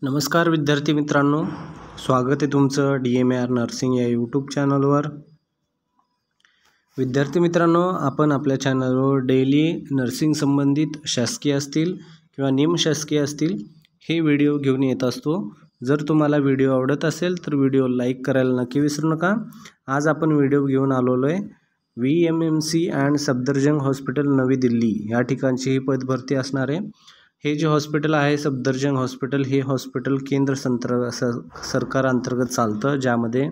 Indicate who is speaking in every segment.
Speaker 1: नमस्कार विद्यार्थी मित्रांनो, स्वागत आहे तुमचं DMAR नर्सिंग या यूट्यूब चॅनलवर। विद्यार्थी मित्रांनो, आपण आपल्या चॅनलवर डेली नर्सिंग संबंधित शासकीय असतील किंवा निमशासकीय असतील हे व्हिडिओ घेऊन येत असतो। जर तुम्हाला व्हिडिओ आवडत असेल तर व्हिडिओ लाईक करायला नक्की विसरू नका। आज आपण व्हिडिओ घेऊन आलेलो आहे VMMC अँड सफदरजंग हॉस्पिटल नवी दिल्ली या ठिकाणची ही पदभरती असणार आहे। हे जे हॉस्पिटल आहे सफदरजंग हॉस्पिटल, हे हॉस्पिटल केंद्र सरकार अंतर्गत चालतं, ज्यामध्ये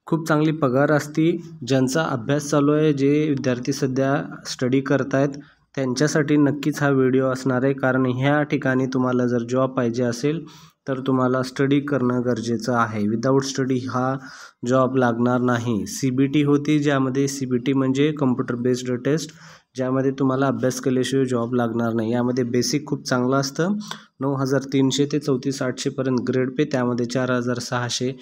Speaker 1: खूप चांगली पगार असती। ज्यांचा अभ्यास चालू आहे, जे विद्यार्थी सध्या स्टडी करतायत त्यांच्यासाठी नक्कीच हा व्हिडिओ असणार आहे, कारण ह्या ठिकाणी तुम्हाला जर जॉब पाहिजे असेल तर तुम्हाला स्टडी करणं गरजेचं आहे। विदाऊट स्टडी हा जॉब लागणार नाही। CBT होती, ज्यामध्ये CBT म्हणजे कम्प्युटर बेस्ड टेस्ट, ज्यामध्ये तुम्हाला अभ्यास केल्याशिवाय जॉब लागणार नाही। यामध्ये बेसिक खूप चांगलं असतं, 9300 ते 34,800 पर्यंत ग्रेड पे, त्यामध्ये 4,600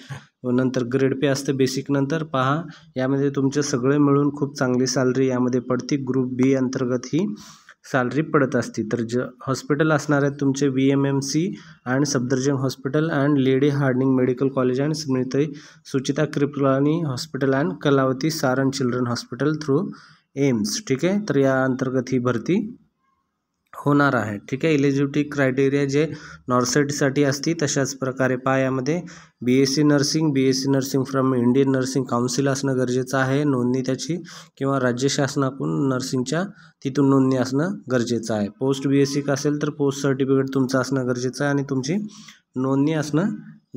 Speaker 1: नंतर ग्रेड पे असतं बेसिक नंतर। पहा, यामध्ये तुमचं सगळे मिळून खूप चांगली सॅलरी यामध्ये पडती। ग्रुप B अंतर्गत ही सॅलरी पडत असती। तर हॉस्पिटल असणार आहेत तुमचे VMMC and Safdarjung hospital and Lady Hardinge medical college and Smriti Sucheta Kripalani hospital and Kalawati Saran children hospital through AIIMS. ठीक आहे, तर या अंतर्गत ही भरती होणार आहे। ठीक आहे, एलिजिबिलिटी क्रायटेरिया जे नॉर्सेटसाठी असती तशाच प्रकारे यामध्ये BSc nursing from Indian nursing council असणं गरजेचं आहे, नोंदणी त्याची, किंवा राज्य शासनाकडून नर्सिंगच्या तिथून नोंदणी असणं गरजेचं आहे। पोस्ट BSc असेल तर पोस्ट सर्टिफिकेट तुमचं असणं गरजेचं आहे आणि तुमची नोंदणी असणं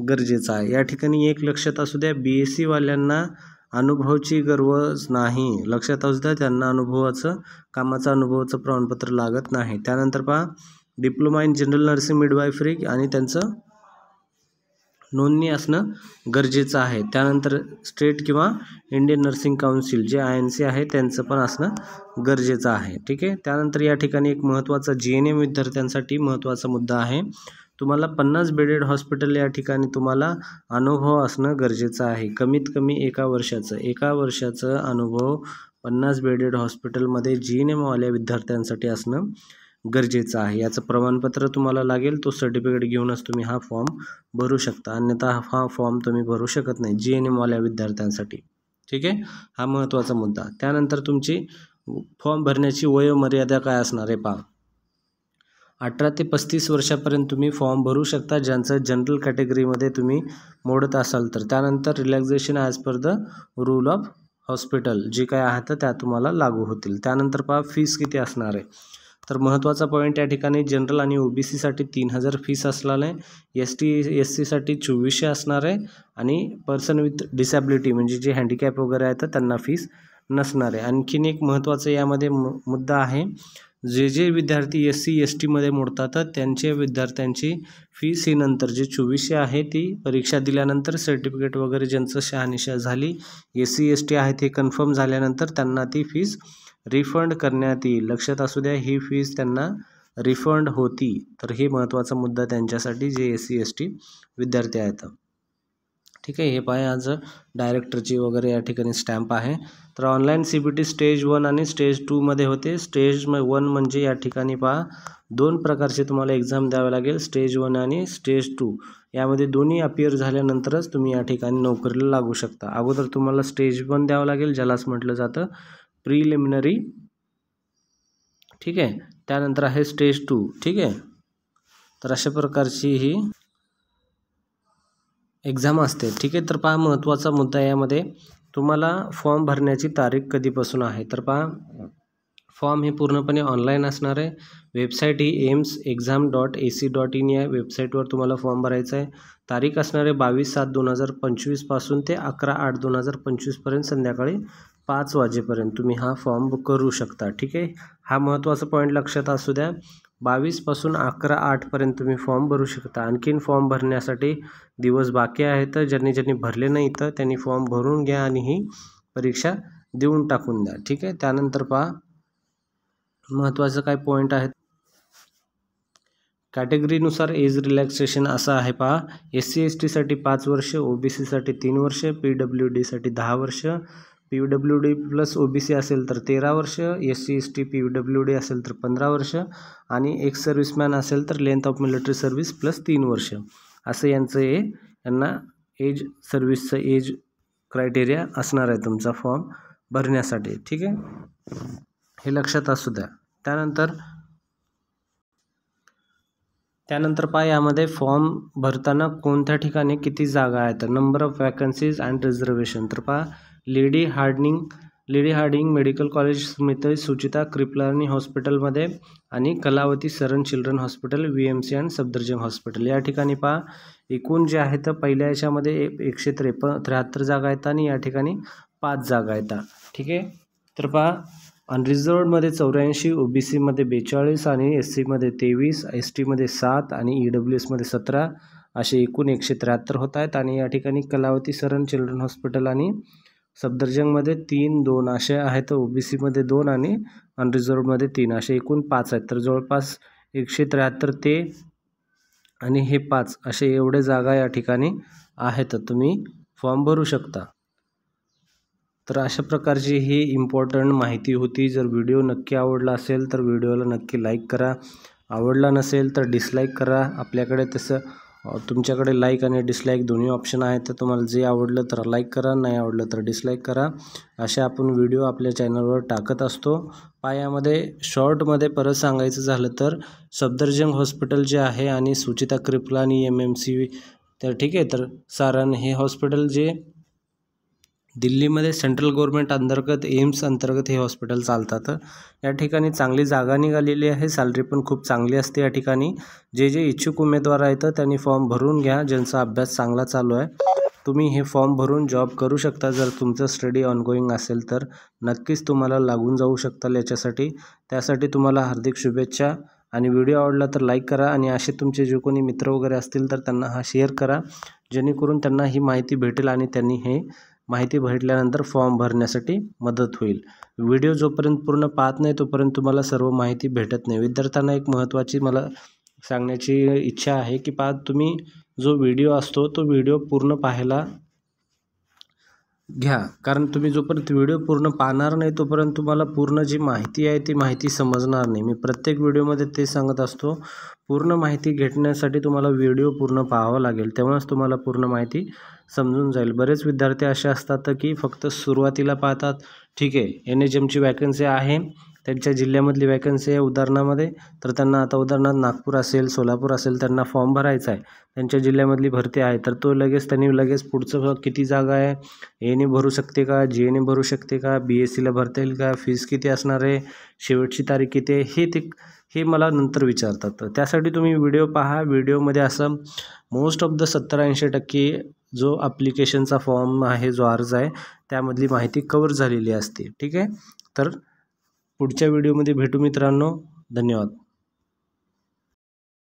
Speaker 1: गरजेचं आहे। या ठिकाणी एक लक्षात असू द्या, BSc वाल्यांना अनुभवाची गरज नाही, लक्षात असू द्या, त्यांना कामाचा अनुभवाचं प्रमाणपत्र लागत नाही। त्यानंतर पहा, diploma in general nursing midwifery आणि त्यांचं नोंदणी असणं गरजेचं आहे। त्यानंतर स्टेट किंवा इंडियन नर्सिंग काउन्सिल जे INC आहे त्यांचं पण असणं गरजेचं आहे। ठीक आहे, त्यानंतर या ठिकाणी एक महत्त्वाचा GNM विद्यार्थ्यांसाठी महत्त्वाचा मुद्दा आहे, तुम्हाला 50 बेडेड हॉस्पिटल या ठिकाणी तुम्हाला अनुभव असणं गरजेचं आहे। कमीत कमी एका वर्षाचं अनुभव 50 बेडेड हॉस्पिटलमध्ये GNM वाल्या विद्यार्थ्यांसाठी असणं गरजेचं आहे। याचं प्रमाणपत्र तुम्हाला लागेल, तो सर्टिफिकेट घेऊनच तुम्ही हा फॉर्म भरू शकता, अन्यथा हा फॉर्म तुम्ही भरू शकत नाही GNM वाल्या विद्यार्थ्यांसाठी। ठीक आहे, हा महत्त्वाचा मुद्दा। त्यानंतर तुमची फॉर्म भरण्याची वयोमर्यादा काय असणार आहे पहा, 18 ते 35 वर्षापर्यंत तुम्ही फॉर्म भरू शकता, ज्यांचं जनरल कॅटेगरीमध्ये तुम्ही मोडत असाल तर। त्यानंतर relaxation as per the rule of hospital जे काय आहे तर त्या तुम्हाला लागू होतील। त्यानंतर पहा, फीस किती असणार आहे, तर महत्त्वाचा पॉईंट या ठिकाणी जनरल आणि OBC साठी 3000 फीस असणार आहे, ST/SC साठी 2400 असणार आहे, आणि पर्सन विथ डिसॅबिलिटी म्हणजे जे हँडिकॅप वगैरे आहे तर त्यांना फीस नसणार आहे। आणखीन एक महत्त्वाचा यामध्ये मुद्दा आहे, जे विद्यार्थी SC ST मध्ये मोडतात तर त्यांच्या विद्यार्थ्यांची फीस ही नंतर जे 2400 आहे ती परीक्षा दिल्यानंतर सर्टिफिकेट वगैरे ज्यांचं शहानिशा झाली, SC ST आहे ते कन्फर्म झाल्यानंतर त्यांना ती फीस रिफंड करण्यात येईल। लक्षात असू द्या, ही फीस त्यांना रिफंड होती, तर हे महत्त्वाचा मुद्दा त्यांच्यासाठी जे SC ST विद्यार्थी आहेत। ठीक आहे, हे पाहे आज डायरेक्टरची वगैरे या ठिकाणी स्टॅम्प आहे। तर ऑनलाईन CBT स्टेज 1 आणि स्टेज 2 मध्ये होते। स्टेज 1 म्हणजे या ठिकाणी पहा 2 प्रकारचे तुम्हाला एक्झाम द्यावे लागेल, स्टेज 1 आणि स्टेज 2। यामध्ये दोन्ही अपियर झाल्यानंतरच तुम्ही या ठिकाणी नोकरीला लागू शकता। अगोदर तुम्हाला स्टेज 1 द्यावं लागेल, ज्यालाच म्हटलं जातं प्रिलिमिनरी। ठीक आहे, त्यानंतर आहे स्टेज 2। ठीक आहे, तर अशा प्रकारची ही एक्झाम असते। ठीक आहे, तर पहा महत्त्वाचा मुद्दा यामध्ये तुम्हाला फॉर्म भरण्याची तारीख कधीपासून आहे, तर पहा फॉर्म हे पूर्णपणे ऑनलाईन असणार आहे। वेबसाईट ही AIIMSexam.ac.in या वेबसाईटवर तुम्हाला फॉर्म भरायचा आहे। तारीख असणार आहे 22/7/2025 पासून ते 11/8/2025 पर्यंत संध्याकाळी 5 वाजेपर्यंत तुम्ही हा फॉर्म बुक करू शकता। ठीक आहे, हा महत्त्वाचा पॉईंट लक्षात असू द्या, 22 पासून 11/8 पर्यंत तुम्ही फॉर्म भरू शकता। आणखीन फॉर्म भरण्यासाठी दिवस बाकी आहेत, ज्यांनी भरले नाही तर त्यांनी फॉर्म भरून घ्या आणि ही परीक्षा देऊन टाकून द्या। ठीक आहे, त्यानंतर पहा महत्त्वाचं काय पॉईंट आहेत, कॅटेगरीनुसार एज रिलॅक्सेशन असं आहे पहा, SC ST साठी 5 वर्ष, OBC साठी 3 वर्ष, PWD साठी 10 वर्ष, PWD प्लस OBC असेल तर 13 वर्ष, SC ST PWD असेल तर 15 वर्ष आणि एक्स सर्व्हिसमॅन असेल तर length of military service plus 3 वर्ष असं यांना एज सर्व्हिसचं एज क्रायटेरिया असणार आहे तुमचा फॉर्म भरण्यासाठी. ठीक आहे, हे लक्षात असू द्या. त्यानंतर पहा यामध्ये फॉर्म भरताना कोणत्या ठिकाणी किती जागा आहेत तर number of vacancies and reservation. तर पहा Lady Hardinge medical college Smita Sucheta Kripalani हॉस्पिटलमध्ये आणि Kalawati Saran children hospital VMC and Safdarjung hospital या ठिकाणी पहा एकूण जे आहे तर पहिल्या याच्यामध्ये 173 जागा आहेत आणि या ठिकाणी 5 जागा आहेत. ठीक आहे, तर पहा अनरिझर्वडमध्ये 84, OBCमध्ये 42 आणि SCमध्ये 23, STमध्ये 7 आणि EWSमध्ये 17 असे एकूण 173 होत आहेत. आणि या ठिकाणी कलावती सरन चिल्ड्रन हॉस्पिटल आणि सफदरजंगमध्ये 3, 2 असे आहेत. OBCमध्ये 2 आणि अनरिझर्वडमध्ये 3 असे एकूण 5 आहेत. तर जवळपास 173 ते आणि हे 5 असे एवढे जागा या ठिकाणी आहेत. तुम्ही फॉर्म भरू शकता. तर अशा प्रकारची ही इम्पॉर्टंट माहिती होती. जर व्हिडिओ नक्की आवडला असेल तर व्हिडिओला नक्की लाईक करा, आवडला नसेल तर डिसलाईक करा. आपल्याकडे तसं तुमच्याकडे लाईक आणि डिसलाईक दोन्ही ऑप्शन आहेत. तर तुम्हाला जे आवडलं तर लाईक करा, नाही आवडलं तर डिसलाईक करा. असे आपण व्हिडिओ आपल्या चॅनलवर टाकत असतो. यामध्ये शॉर्टमध्ये परत सांगायचं झालं तर सफदरजंग हॉस्पिटल जे आहे आणि सुचिता कृपलानी MMC तर ठीक आहे, तर सारण हे हॉस्पिटल जे दिल्लीमध्ये सेंट्रल गव्हर्नमेंट अंतर्गत एम्स अंतर्गत हे हॉस्पिटल चालतात. या ठिकाणी चांगली जागा निघालेली आहे, सॅलरी पण खूप चांगली असते. या ठिकाणी जे इच्छुक उमेदवार आहेत त्यांनी फॉर्म भरून घ्या. ज्यांचा अभ्यास चांगला चालू आहे तुम्ही हे फॉर्म भरून जॉब करू शकता. जर तुमचं स्टडी ऑनगोईंग असेल तर नक्कीच तुम्हाला लागून जाऊ शकताल त्यासाठी तुम्हाला हार्दिक शुभेच्छा. आणि व्हिडिओ आवडला तर लाईक करा आणि असे तुमचे जे कोणी मित्र वगैरे असतील तर त्यांना हा शेअर करा, जेणेकरून त्यांना ही माहिती भेटेल आणि त्यांनी हे माहिती भेटल्यानंतर फॉर्म भरण्यासाठी मदत होईल. व्हिडिओ जोपर्यंत पूर्ण पाहत नाही तोपर्यंत तुम्हाला सर्व माहिती भेटत नाही. विद्यार्थ्यांना एक महत्त्वाची मला सांगण्याची इच्छा आहे की तुम्ही जो व्हिडिओ असतो तो व्हिडिओ पूर्ण पाहायला घ्या, कारण तुम्ही जोपर्यंत व्हिडिओ पूर्ण पाहणार नाही तोपर्यंत तुम्हाला पूर्ण जी माहिती आहे ती माहिती समजणार नाही. मी प्रत्येक व्हिडिओमध्ये ते सांगत असतो, पूर्ण माहिती घेण्यासाठी तुम्हाला व्हिडिओ पूर्ण पाहावा लागेल, तेव्हाच तुम्हाला पूर्ण माहिती समजून जाईल. बरेच विद्यार्थी असे असतात की फक्त सुरुवातीला पाहतात, ठीक आहे NHMची वॅकन्सी आहे, त्यांच्या जिल्ह्यामधली वॅकन्सी आहे उदाहरणामध्ये, तर त्यांना आता उदाहरणार्थ नागपूर असेल सोलापूर असेल त्यांना फॉर्म भरायचा आहे, त्यांच्या जिल्ह्यामधली भरती आहे, तर तो त्यांनी पुढचं किती जागा आहे, एने भरू शकते का, GNA भरू शकते का, BSCला भरता येईल का, फीस किती असणार आहे, शेवटची तारीख किती आहे, हे मला नंतर विचारतात. त्यासाठी तुम्ही व्हिडिओ पहा. व्हिडिओमध्ये असं मोस्ट ऑफ द 70-80% जो ॲप्लिकेशनचा फॉर्म आहे, जो अर्ज आहे त्यामधली माहिती कवर झालेली असते. ठीक आहे, तर पुढच्या व्हिडिओमध्ये भेटू मित्रांनो. धन्यवाद.